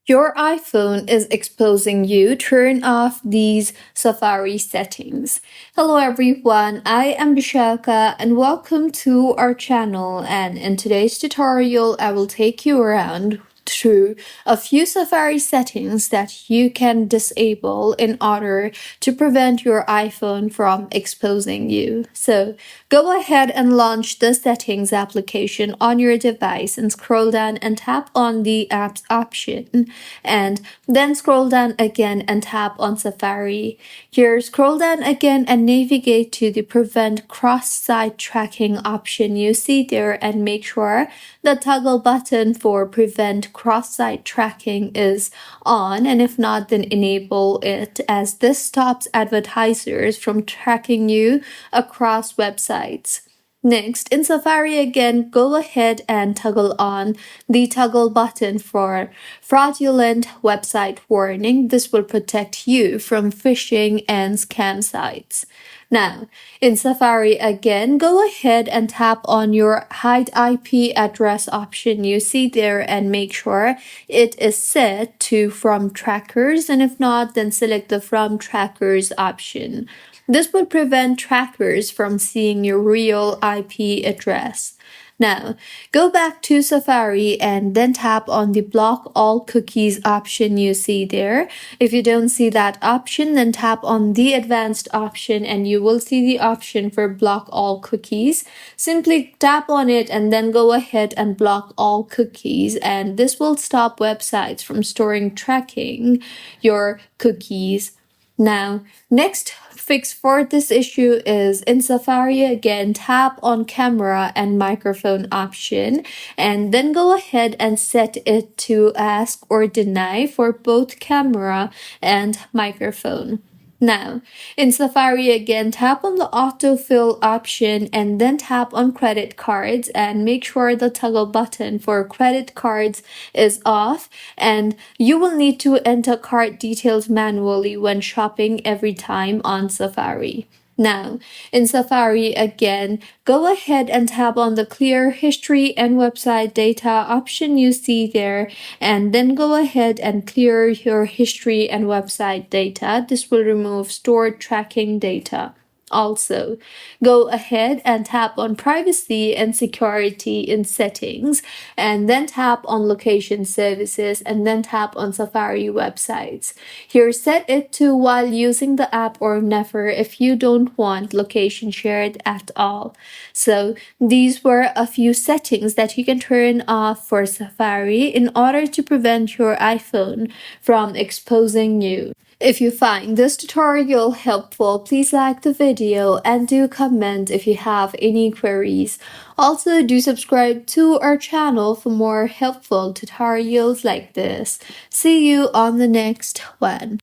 Your iPhone is exposing you. Turn off these Safari settings. Hello everyone, I am Bishalka and welcome to our channel, and in today's tutorial I will take you around through a few Safari settings that you can disable in order to prevent your iPhone from exposing you. So go ahead and launch the settings application on your device and scroll down and tap on the apps option, and then scroll down again and tap on Safari. Here, scroll down again and navigate to the prevent cross-site tracking option you see there, and make sure the toggle button for prevent cross-site tracking is on, and if not, then enable it, as this stops advertisers from tracking you across websites. Next, in Safari again, go ahead and toggle on the toggle button for fraudulent website warning. This will protect you from phishing and scam sites. Now, in Safari again, go ahead and tap on your hide IP address option you see there, and make sure it is set to from trackers, and if not, then select the from trackers option. This would prevent trackers from seeing your real IP address. Now, go back to Safari and then tap on the block all cookies option you see there. If you don't see that option, then tap on the advanced option and you will see the option for block all cookies. Simply tap on it and then go ahead and block all cookies, and this will stop websites from tracking your cookies. Now, next fix for this issue is in Safari again, tap on camera and microphone option, and then go ahead and set it to ask or deny for both camera and microphone. Now, in Safari again, tap on the autofill option and then tap on credit cards, and make sure the toggle button for credit cards is off, and you will need to enter card details manually when shopping every time on Safari. Now, in Safari again, go ahead and tap on the clear history and website data option you see there, and then go ahead and clear your history and website data. This will remove stored tracking data. Also, go ahead and tap on privacy and security in settings, and then tap on location services, and then tap on Safari websites. Here, set it to while using the app or never if you don't want location shared at all. So these were a few settings that you can turn off for Safari in order to prevent your iPhone from exposing you. If you find this tutorial helpful, please like the video and do comment if you have any queries. Also, do subscribe to our channel for more helpful tutorials like this. See you on the next one.